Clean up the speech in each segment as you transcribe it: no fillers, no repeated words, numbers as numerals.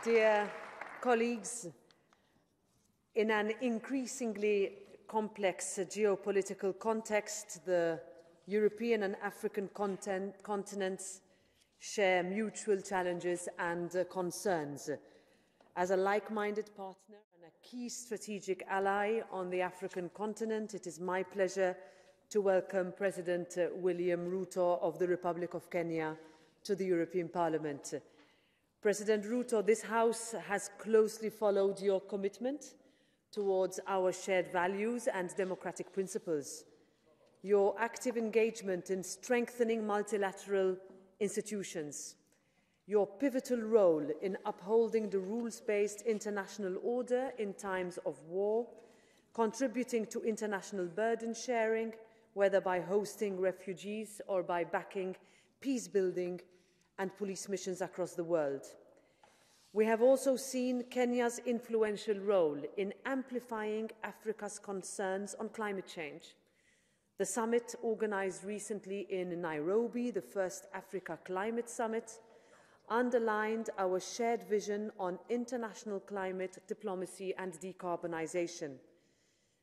Dear colleagues, in an increasingly complex geopolitical context, the European and African continents share mutual challenges and concerns. As a like-minded partner and a key strategic ally on the African continent, it is my pleasure to welcome President William Ruto of the Republic of Kenya to the European Parliament. President Ruto, this House has closely followed your commitment towards our shared values and democratic principles. Your active engagement in strengthening multilateral institutions, your pivotal role in upholding the rules-based international order in times of war, contributing to international burden sharing, whether by hosting refugees or by backing peace-building and police missions across the world. We have also seen Kenya's influential role in amplifying Africa's concerns on climate change. The summit, organized recently in Nairobi, the first Africa Climate Summit, underlined our shared vision on international climate diplomacy and decarbonization.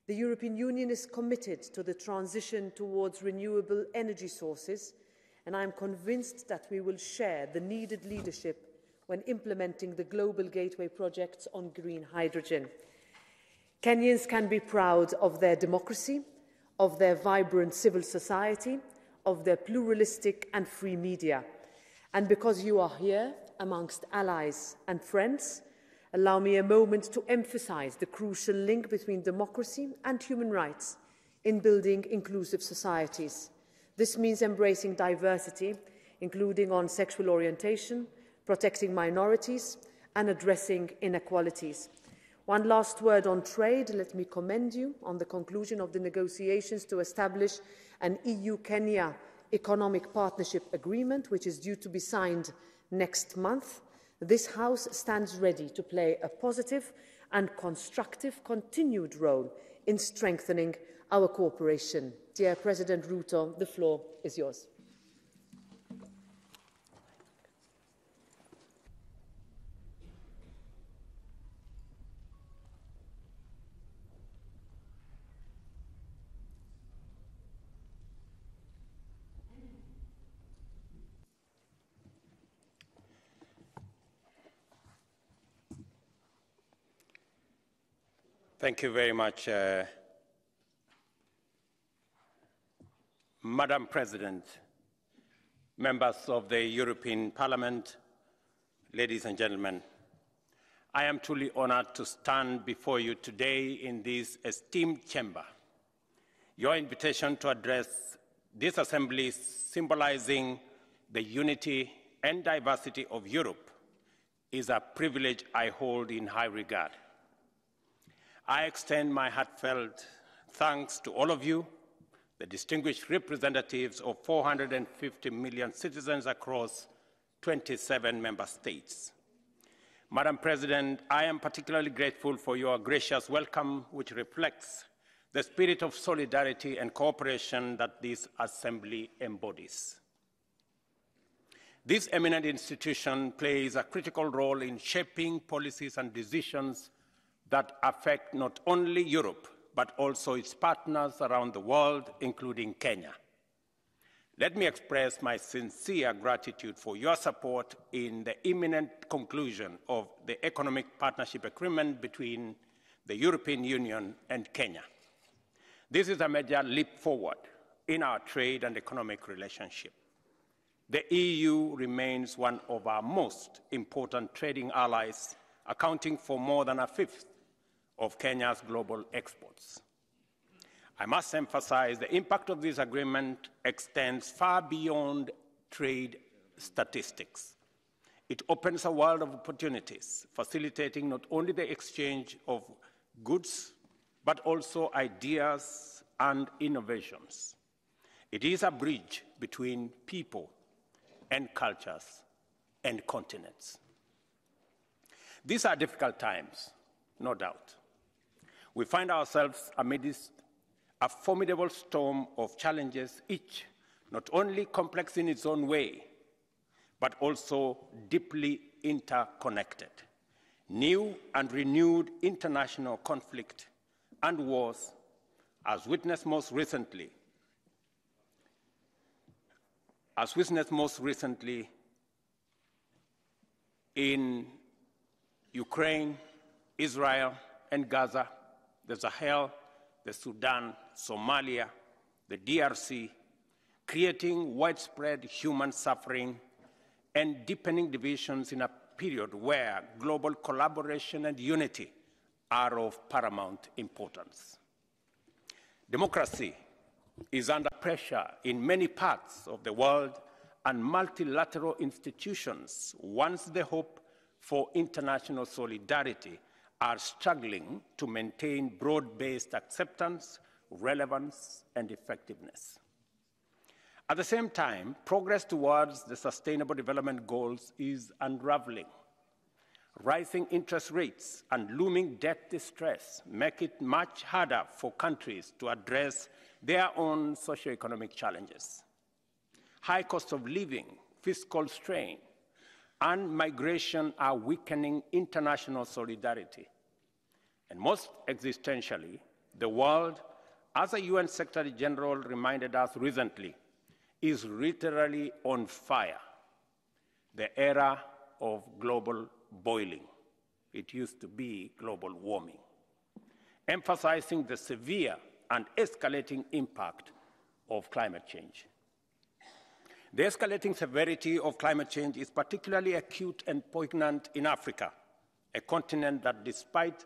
The European Union is committed to the transition towards renewable energy sources, and I am convinced that we will share the needed leadership when implementing the global gateway projects on green hydrogen. Kenyans can be proud of their democracy, of their vibrant civil society, of their pluralistic and free media. And because you are here amongst allies and friends, allow me a moment to emphasize the crucial link between democracy and human rights in building inclusive societies. This means embracing diversity, including on sexual orientation, protecting minorities, and addressing inequalities. One last word on trade. Let me commend you on the conclusion of the negotiations to establish an EU-Kenya economic partnership agreement, which is due to be signed next month. This House stands ready to play a positive and constructive continued role in strengthening our cooperation. Dear President Ruto, the floor is yours. Thank you very much, Madam President, members of the European Parliament, ladies and gentlemen. I am truly honored to stand before you today in this esteemed chamber. Your invitation to address this assembly, symbolizing the unity and diversity of Europe, is a privilege I hold in high regard. I extend my heartfelt thanks to all of you, the distinguished representatives of 450 million citizens across 27 member states. Madam President, I am particularly grateful for your gracious welcome, which reflects the spirit of solidarity and cooperation that this assembly embodies. This eminent institution plays a critical role in shaping policies and decisions that affect not only Europe, but also its partners around the world, including Kenya. Let me express my sincere gratitude for your support in the imminent conclusion of the Economic Partnership Agreement between the European Union and Kenya. This is a major leap forward in our trade and economic relationship. The EU remains one of our most important trading allies, accounting for more than a fifth of Kenya's global exports. I must emphasize the impact of this agreement extends far beyond trade statistics. It opens a world of opportunities, facilitating not only the exchange of goods, but also ideas and innovations. It is a bridge between people and cultures and continents. These are difficult times, no doubt. We find ourselves amidst a formidable storm of challenges, each not only complex in its own way, but also deeply interconnected. New and renewed international conflict and wars, as witnessed most recently in Ukraine, Israel, and Gaza, the Sahel, the Sudan, Somalia, the DRC, creating widespread human suffering and deepening divisions in a period where global collaboration and unity are of paramount importance. Democracy is under pressure in many parts of the world, and multilateral institutions, once the hope for international solidarity, are struggling to maintain broad-based acceptance, relevance, and effectiveness. At the same time, progress towards the Sustainable Development Goals is unraveling. Rising interest rates and looming debt distress make it much harder for countries to address their own socioeconomic challenges. High cost of living, fiscal strain, and migration are weakening international solidarity. And most existentially, the world, as a UN Secretary General reminded us recently, is literally on fire. The era of global boiling. It used to be global warming, emphasizing the severe and escalating impact of climate change. The escalating severity of climate change is particularly acute and poignant in Africa, a continent that, despite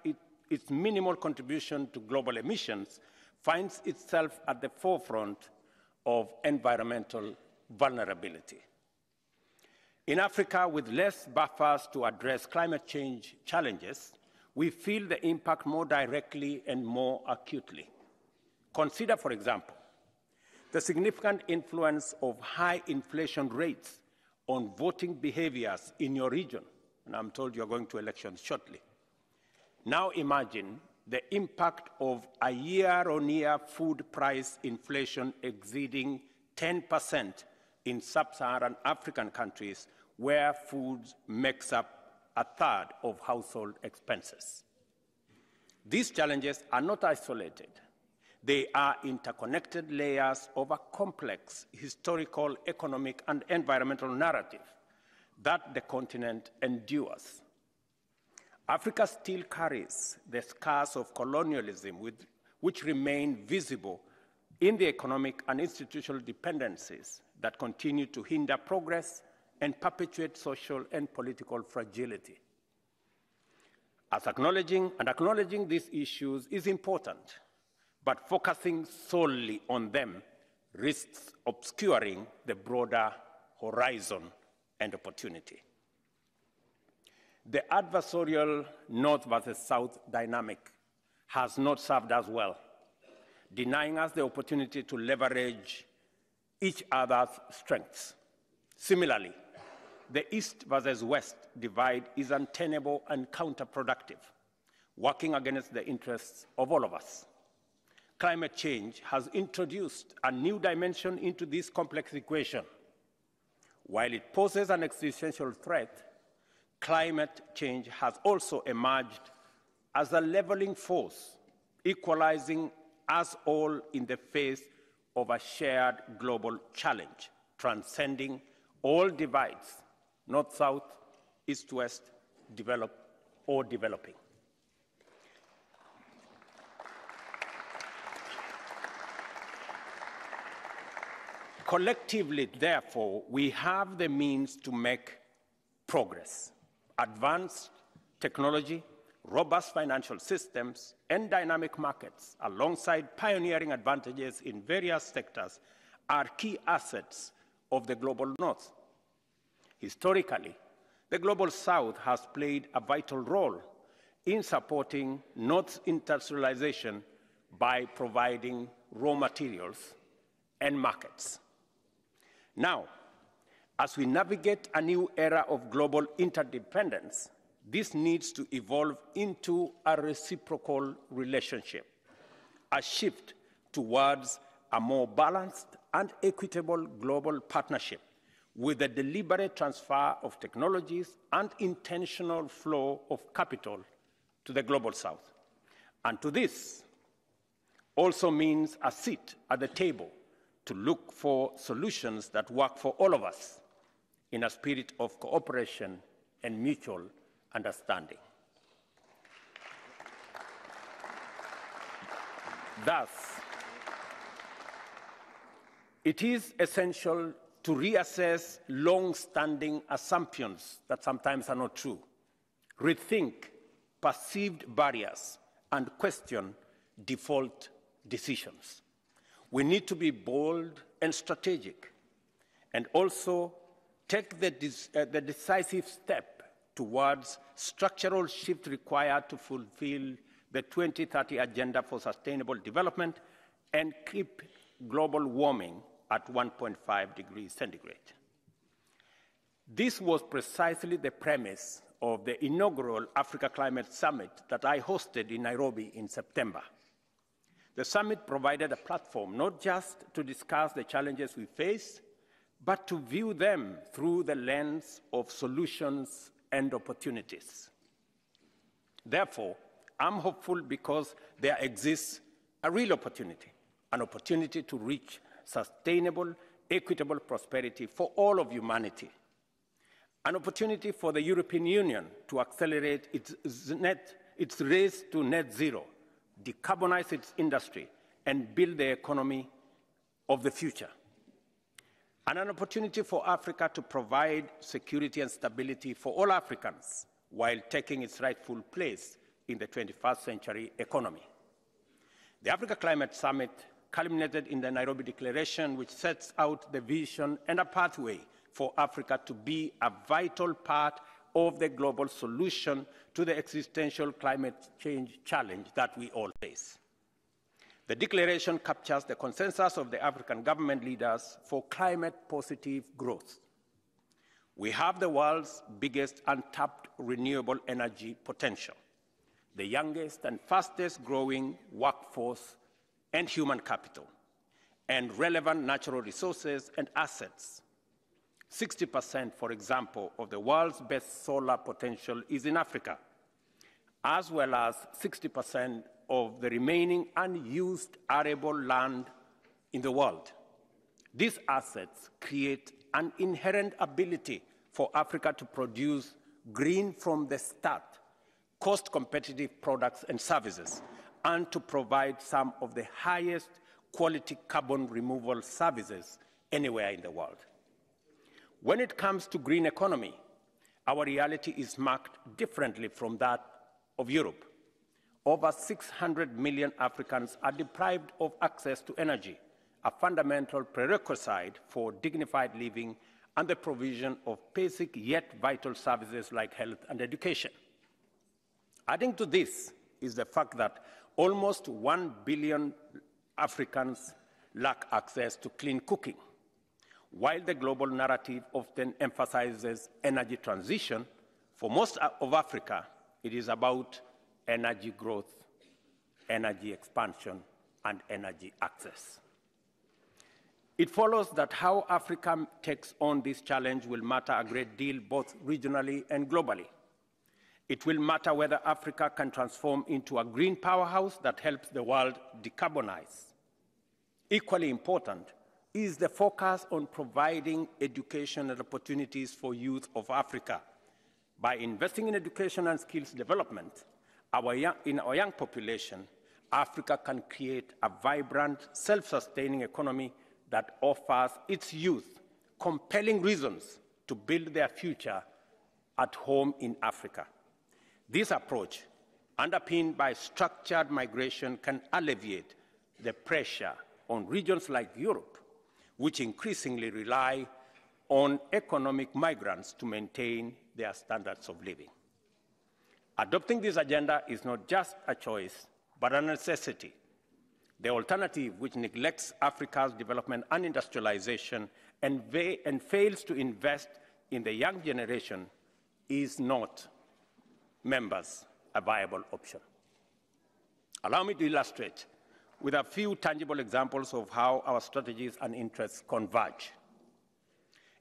its minimal contribution to global emissions, finds itself at the forefront of environmental vulnerability. In Africa, with less buffers to address climate change challenges, we feel the impact more directly and more acutely. Consider, for example, the significant influence of high inflation rates on voting behaviors in your region, and I'm told you're going to elections shortly. Now imagine the impact of a year-on-year food price inflation exceeding 10% in sub-Saharan African countries, where food makes up a third of household expenses. These challenges are not isolated. They are interconnected layers of a complex historical, economic, and environmental narrative that the continent endures. Africa still carries the scars of colonialism, which remain visible in the economic and institutional dependencies that continue to hinder progress and perpetuate social and political fragility. Acknowledging these issues is important, but focusing solely on them risks obscuring the broader horizon and opportunity. The adversarial North versus South dynamic has not served us well, denying us the opportunity to leverage each other's strengths. Similarly, the East versus West divide is untenable and counterproductive, working against the interests of all of us. Climate change has introduced a new dimension into this complex equation. While it poses an existential threat, climate change has also emerged as a leveling force, equalizing us all in the face of a shared global challenge, transcending all divides, north-south, east-west, developed or developing. Collectively, therefore, we have the means to make progress. Advanced technology, robust financial systems, and dynamic markets, alongside pioneering advantages in various sectors, are key assets of the global North. Historically, the global South has played a vital role in supporting North's industrialization by providing raw materials and markets. Now, as we navigate a new era of global interdependence, this needs to evolve into a reciprocal relationship, a shift towards a more balanced and equitable global partnership with the deliberate transfer of technologies and intentional flow of capital to the Global South. And to this also means a seat at the table to look for solutions that work for all of us in a spirit of cooperation and mutual understanding. Thus, it is essential to reassess long-standing assumptions that sometimes are not true, rethink perceived barriers, and question default decisions. We need to be bold and strategic, and also take the decisive step towards structural shift required to fulfill the 2030 Agenda for Sustainable Development and keep global warming at 1.5 degrees centigrade. This was precisely the premise of the inaugural Africa Climate Summit that I hosted in Nairobi in September. The summit provided a platform not just to discuss the challenges we face, but to view them through the lens of solutions and opportunities. Therefore, I'm hopeful because there exists a real opportunity, an opportunity to reach sustainable, equitable prosperity for all of humanity, an opportunity for the European Union to accelerate its race to net zero, decarbonize its industry, and build the economy of the future, and an opportunity for Africa to provide security and stability for all Africans while taking its rightful place in the 21st century economy. The Africa Climate Summit culminated in the Nairobi Declaration, which sets out the vision and a pathway for Africa to be a vital part of the global solution to the existential climate change challenge that we all face. The declaration captures the consensus of the African government leaders for climate-positive growth. We have the world's biggest untapped renewable energy potential, the youngest and fastest growing workforce and human capital, and relevant natural resources and assets. 60%, for example, of the world's best solar potential is in Africa, as well as 60% of the remaining unused arable land in the world. These assets create an inherent ability for Africa to produce green from the start, cost-competitive products and services, and to provide some of the highest quality carbon removal services anywhere in the world. When it comes to green economy, our reality is marked differently from that of Europe. Over 600 million Africans are deprived of access to energy, a fundamental prerequisite for dignified living and the provision of basic yet vital services like health and education. Adding to this is the fact that almost 1 billion Africans lack access to clean cooking. While the global narrative often emphasizes energy transition, for most of Africa, it is about energy growth, energy expansion, and energy access. It follows that how Africa takes on this challenge will matter a great deal both regionally and globally. It will matter whether Africa can transform into a green powerhouse that helps the world decarbonize. Equally important is the focus on providing education and opportunities for youth of Africa. By investing in education and skills development, in our young population, Africa can create a vibrant, self-sustaining economy that offers its youth compelling reasons to build their future at home in Africa. This approach, underpinned by structured migration, can alleviate the pressure on regions like Europe, which increasingly rely on economic migrants to maintain their standards of living. Adopting this agenda is not just a choice, but a necessity. The alternative, which neglects Africa's development and industrialization and fails to invest in the young generation, is not, members, a viable option. Allow me to illustrate with a few tangible examples of how our strategies and interests converge.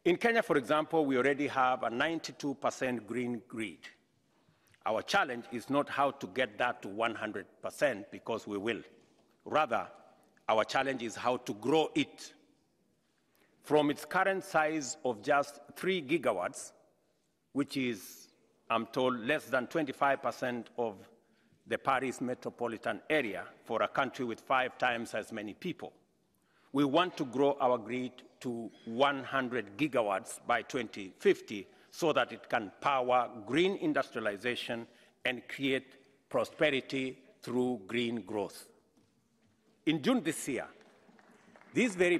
In Kenya, for example, we already have a 92% green grid. Our challenge is not how to get that to 100%, because we will. Rather, our challenge is how to grow it from its current size of just 3 gigawatts, which is, I'm told, less than 25% of the Paris metropolitan area for a country with 5 times as many people. We want to grow our grid to 100 gigawatts by 2050 so that it can power green industrialization and create prosperity through green growth. In June this year, this very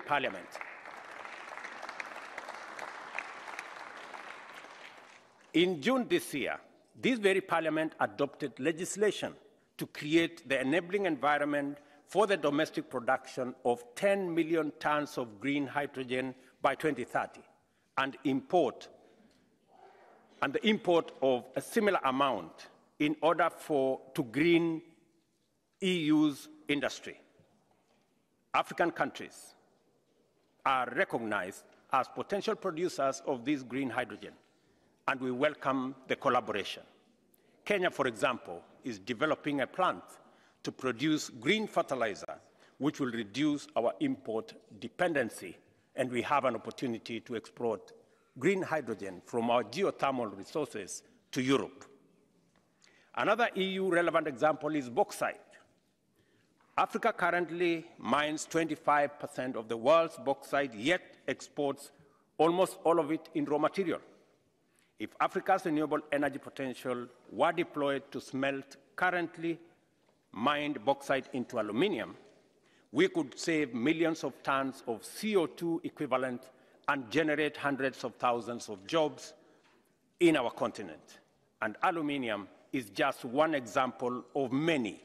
parliament adopted legislation to create the enabling environment for the domestic production of 10 million tons of green hydrogen by 2030 and the import of a similar amount in order to green EU's industry. African countries are recognized as potential producers of this green hydrogen, and we welcome the collaboration. Kenya, for example, is developing a plant to produce green fertilizer, which will reduce our import dependency, and we have an opportunity to export green hydrogen from our geothermal resources to Europe. Another EU-relevant example is bauxite. Africa currently mines 25% of the world's bauxite, yet exports almost all of it in raw material. If Africa's renewable energy potential were deployed to smelt currently mined bauxite into aluminium, we could save millions of tons of CO2 equivalent and generate hundreds of thousands of jobs in our continent. And aluminium is just one example of many.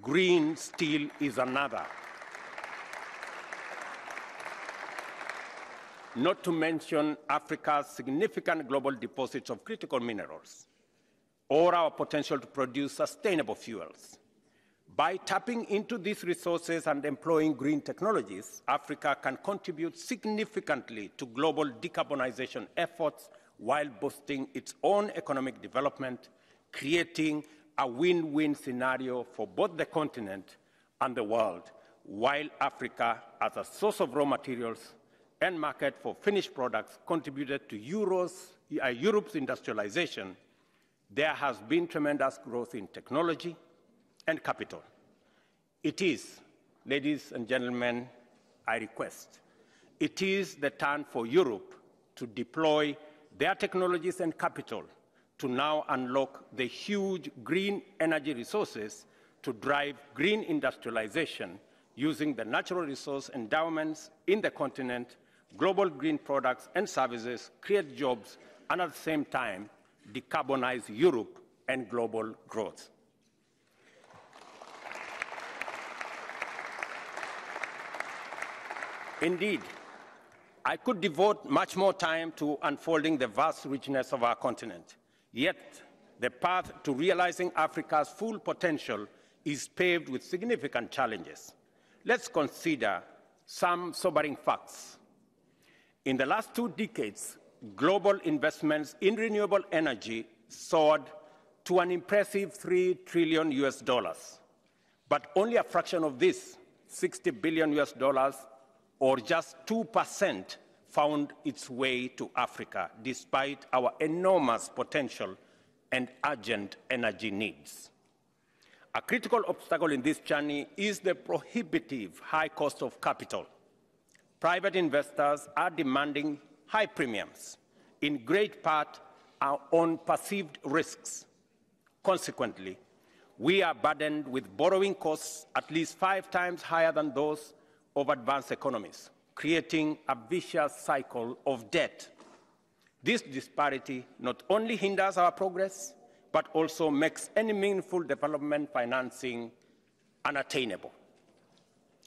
Green steel is another. Not to mention Africa's significant global deposits of critical minerals, or our potential to produce sustainable fuels. By tapping into these resources and employing green technologies, Africa can contribute significantly to global decarbonization efforts while boosting its own economic development, creating a win-win scenario for both the continent and the world, while Africa, as a source of raw materials and market for finished products, contributed to Europe's industrialization. There has been tremendous growth in technology and capital. It is, ladies and gentlemen, I request, it is the turn for Europe to deploy their technologies and capital to now unlock the huge green energy resources to drive green industrialization using the natural resource endowments in the continent, global green products and services, create jobs, and at the same time, decarbonize Europe and global growth. Indeed, I could devote much more time to unfolding the vast richness of our continent. Yet, the path to realizing Africa's full potential is paved with significant challenges. Let's consider some sobering facts. In the last 2 decades, global investments in renewable energy soared to an impressive $3 trillion US. But only a fraction of this, $60 billion US, or just 2%, found its way to Africa, despite our enormous potential and urgent energy needs. A critical obstacle in this journey is the prohibitive high cost of capital. Private investors are demanding high premiums, in great part on perceived risks. Consequently, we are burdened with borrowing costs at least 5 times higher than those of advanced economies, creating a vicious cycle of debt. This disparity not only hinders our progress, but also makes any meaningful development financing unattainable.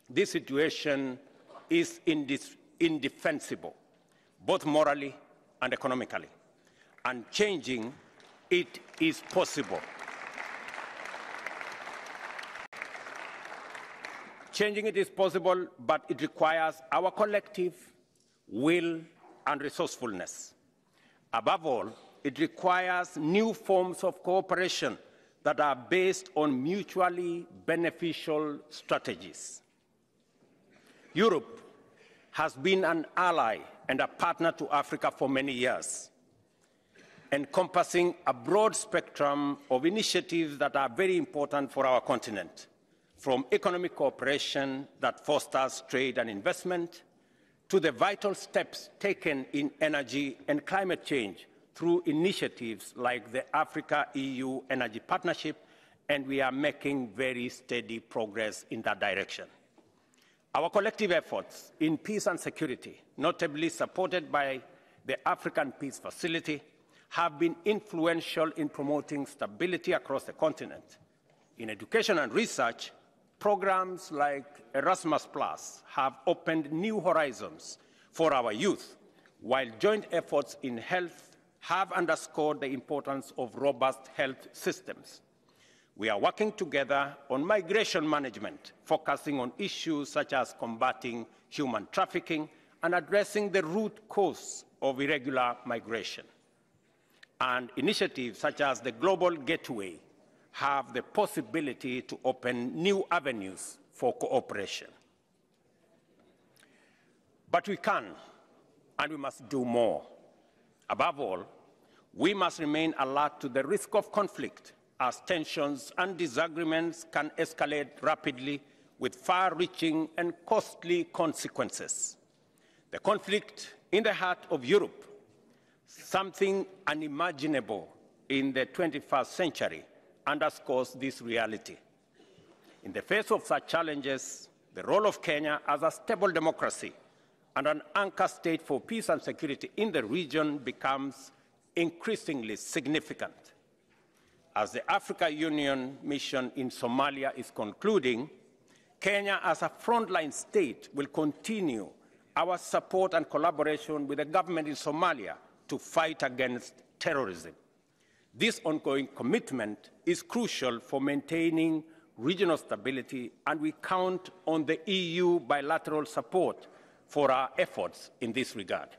This situation is indefensible, both morally and economically, and changing it is possible. Changing it is possible, but it requires our collective will and resourcefulness. Above all, it requires new forms of cooperation that are based on mutually beneficial strategies. Europe has been an ally and a partner to Africa for many years, encompassing a broad spectrum of initiatives that are very important for our continent, from economic cooperation that fosters trade and investment, to the vital steps taken in energy and climate change through initiatives like the Africa-EU Energy Partnership, and we are making very steady progress in that direction. Our collective efforts in peace and security, notably supported by the African Peace Facility, have been influential in promoting stability across the continent. In education and research, programs like Erasmus+ have opened new horizons for our youth, while joint efforts in health have underscored the importance of robust health systems. We are working together on migration management, focusing on issues such as combating human trafficking and addressing the root cause of irregular migration. And initiatives such as the Global Gateway have the possibility to open new avenues for cooperation. But we can, and we must do more. Above all, we must remain alert to the risk of conflict, as tensions and disagreements can escalate rapidly with far-reaching and costly consequences. The conflict in the heart of Europe, something unimaginable in the 21st century, underscores this reality. In the face of such challenges, the role of Kenya as a stable democracy and an anchor state for peace and security in the region becomes increasingly significant. As the Africa Union mission in Somalia is concluding, Kenya as a frontline state will continue our support and collaboration with the government in Somalia to fight against terrorism. This ongoing commitment is crucial for maintaining regional stability, and we count on the EU bilateral support for our efforts in this regard.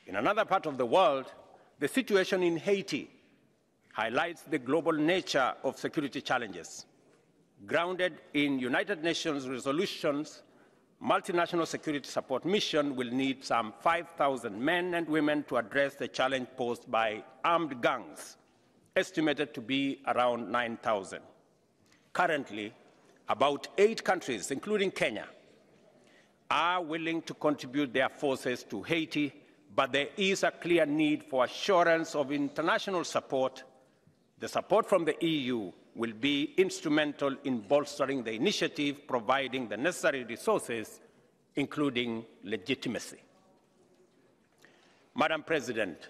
In another part of the world, the situation in Haiti highlights the global nature of security challenges. Grounded in United Nations resolutions, multinational security support mission will need some 5,000 men and women to address the challenge posed by armed gangs, estimated to be around 9,000. Currently, about 8 countries, including Kenya, are willing to contribute their forces to Haiti, but there is a clear need for assurance of international support. The support from the EU will be instrumental in bolstering the initiative, providing the necessary resources, including legitimacy. Madam President,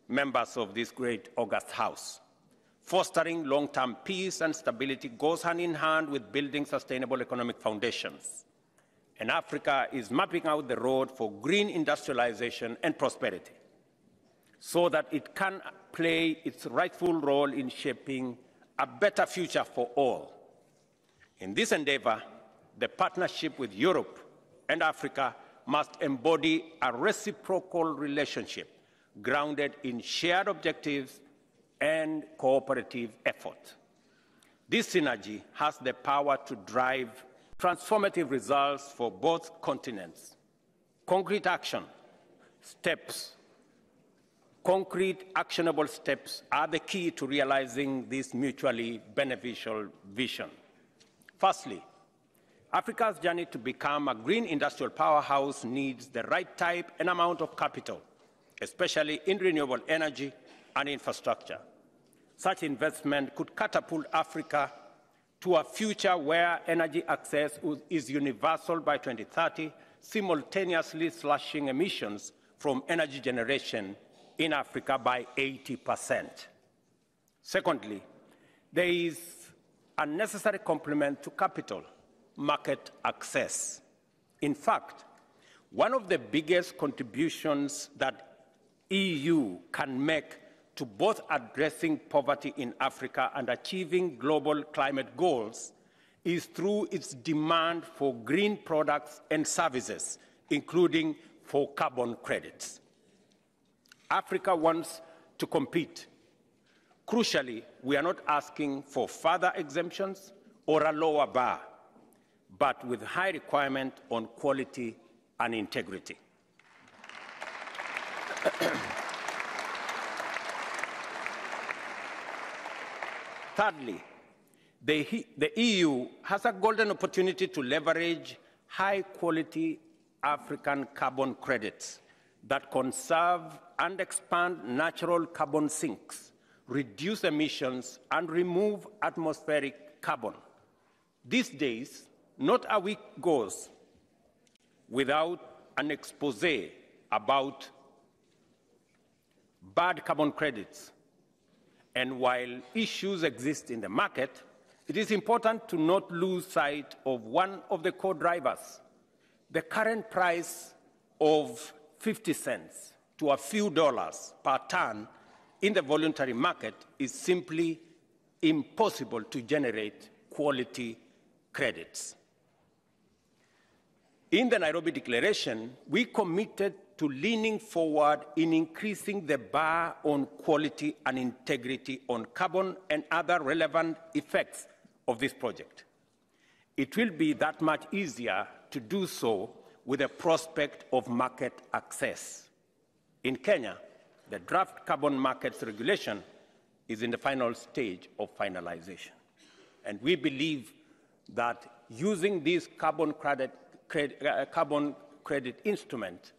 members of this great august House, fostering long-term peace and stability goes hand in hand with building sustainable economic foundations. And Africa is mapping out the road for green industrialization and prosperity so that it can play its rightful role in shaping a better future for all. In this endeavor, the partnership with Europe and Africa must embody a reciprocal relationship grounded in shared objectives and cooperative effort. This synergy has the power to drive transformative results for both continents. Concrete actionable steps are the key to realizing this mutually beneficial vision. Firstly, Africa's journey to become a green industrial powerhouse needs the right type and amount of capital, especially in renewable energy and infrastructure. Such investment could catapult Africa to a future where energy access is universal by 2030, simultaneously slashing emissions from energy generation in Africa by 80%. Secondly, there is a necessary complement to capital, market access. In fact, one of the biggest contributions that EU can make to both addressing poverty in Africa and achieving global climate goals is through its demand for green products and services, including for carbon credits. Africa wants to compete. Crucially, we are not asking for further exemptions or a lower bar, but with high requirement on quality and integrity. Thirdly, the EU has a golden opportunity to leverage high-quality African carbon credits that conserve and expand natural carbon sinks, reduce emissions, and remove atmospheric carbon. These days, not a week goes without an expose about bad carbon credits. And while issues exist in the market, it is important to not lose sight of one of the core drivers. The current price of 50 cents to a few dollars per ton in the voluntary market is simply impossible to generate quality credits. In the Nairobi Declaration, we committed to leaning forward in increasing the bar on quality and integrity on carbon and other relevant effects of this project. It will be that much easier to do so with the prospect of market access. In Kenya, the draft carbon markets regulation is in the final stage of finalization. And we believe that using this carbon credit instrument,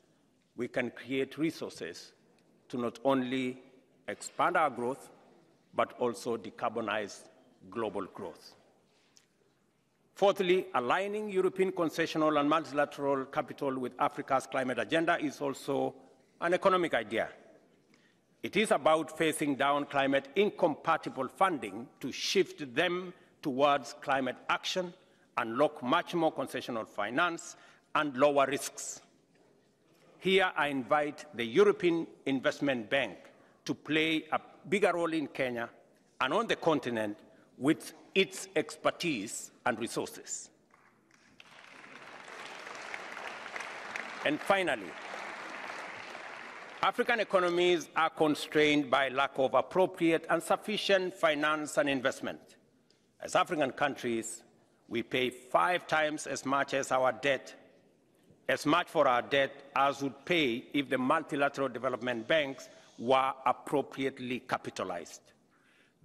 we can create resources to not only expand our growth, but also decarbonize global growth. Fourthly, aligning European concessional and multilateral capital with Africa's climate agenda is also an economic idea. It is about phasing down climate incompatible funding to shift them towards climate action, unlock much more concessional finance, and lower risks. Here I invite the European Investment Bank to play a bigger role in Kenya and on the continent with its expertise and resources. And finally, African economies are constrained by lack of appropriate and sufficient finance and investment. As African countries, we pay 5 times as much for our debt as would pay if the multilateral development banks were appropriately capitalized.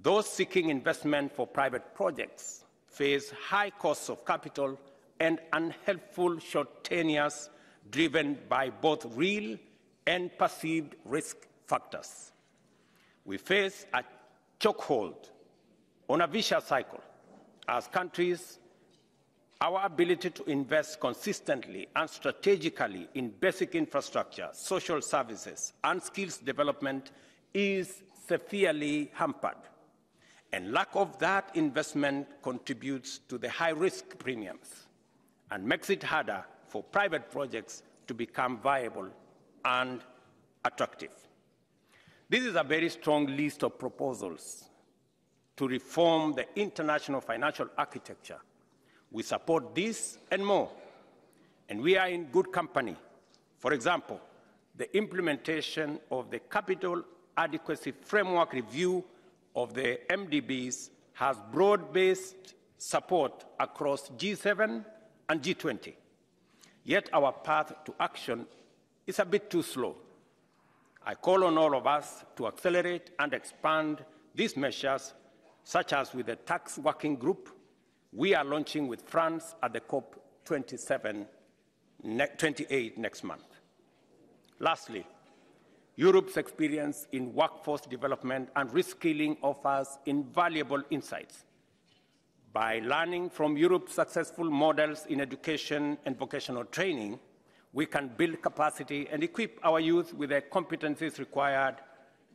Those seeking investment for private projects face high costs of capital and unhelpful short tenures driven by both real and perceived risk factors. We face a chokehold on a vicious cycle. As countries, our ability to invest consistently and strategically in basic infrastructure, social services, and skills development is severely hampered. And lack of that investment contributes to the high-risk premiums and makes it harder for private projects to become viable and attractive. This is a very strong list of proposals to reform the international financial architecture. We support this and more, and we are in good company. For example, the implementation of the Capital Adequacy Framework review of the MDBs has broad-based support across G7 and G20. Yet our path to action is a bit too slow. I call on all of us to accelerate and expand these measures, such as with the tax working group we are launching with France at the COP28 next month. Lastly, Europe's experience in workforce development and reskilling offers invaluable insights. By learning from Europe's successful models in education and vocational training, we can build capacity and equip our youth with the competencies required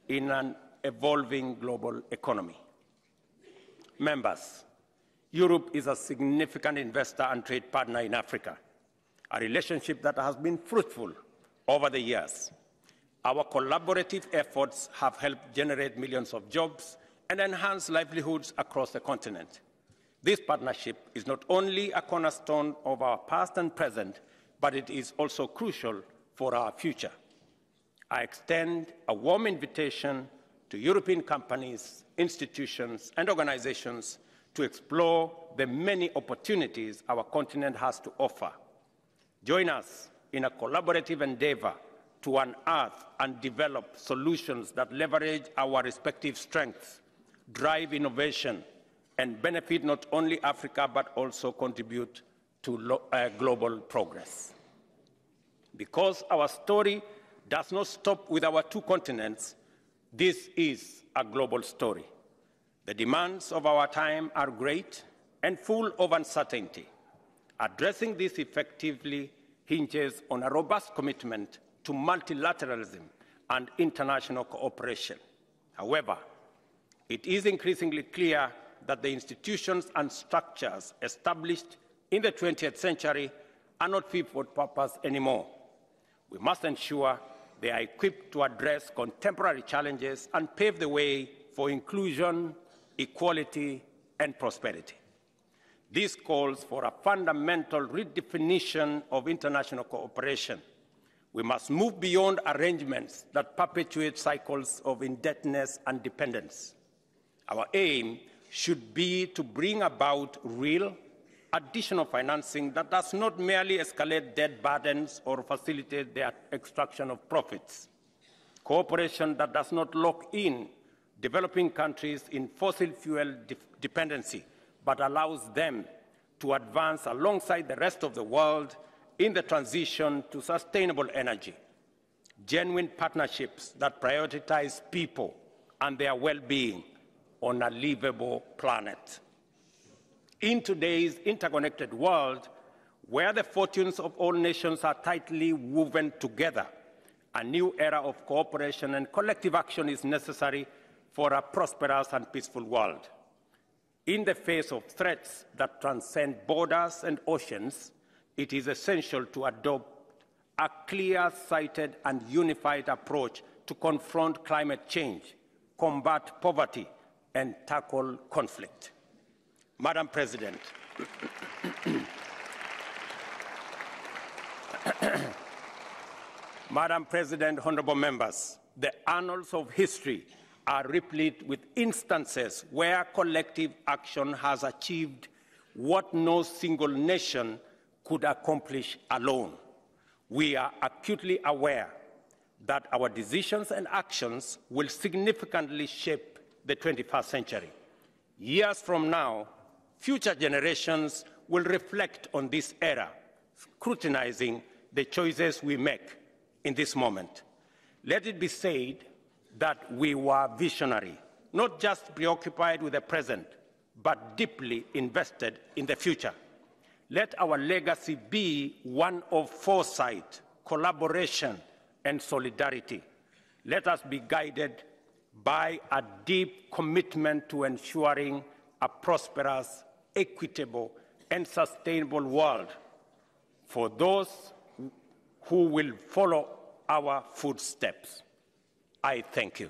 in an evolving global economy. Members, Europe is a significant investor and trade partner in Africa, a relationship that has been fruitful over the years. Our collaborative efforts have helped generate millions of jobs and enhance livelihoods across the continent. This partnership is not only a cornerstone of our past and present, but it is also crucial for our future. I extend a warm invitation to European companies, institutions, and organizations to explore the many opportunities our continent has to offer. Join us in a collaborative endeavor to unearth and develop solutions that leverage our respective strengths, drive innovation, and benefit not only Africa, but also contribute to global progress. Because our story does not stop with our two continents, this is a global story. The demands of our time are great and full of uncertainty. Addressing this effectively hinges on a robust commitment to multilateralism and international cooperation. However, it is increasingly clear that the institutions and structures established in the 20th century are not fit for purpose anymore. We must ensure they are equipped to address contemporary challenges and pave the way for inclusion, equality, and prosperity. This calls for a fundamental redefinition of international cooperation. We must move beyond arrangements that perpetuate cycles of indebtedness and dependence. Our aim should be to bring about real, additional financing that does not merely escalate debt burdens or facilitate the extraction of profits. Cooperation that does not lock in developing countries in fossil fuel dependency, but allows them to advance alongside the rest of the world in the transition to sustainable energy. Genuine partnerships that prioritize people and their well-being on a livable planet. In today's interconnected world, where the fortunes of all nations are tightly woven together, a new era of cooperation and collective action is necessary for a prosperous and peaceful world. In the face of threats that transcend borders and oceans, it is essential to adopt a clear-sighted and unified approach to confront climate change, combat poverty, and tackle conflict. Madam President, Madam President, honorable members, the annals of history are replete with instances where collective action has achieved what no single nation could accomplish alone. We are acutely aware that our decisions and actions will significantly shape the 21st century. Years from now, future generations will reflect on this era, scrutinizing the choices we make in this moment. Let it be said that we were visionary, not just preoccupied with the present, but deeply invested in the future. Let our legacy be one of foresight, collaboration, and solidarity. Let us be guided by a deep commitment to ensuring a prosperous, equitable, and sustainable world for those who will follow our footsteps. I thank you.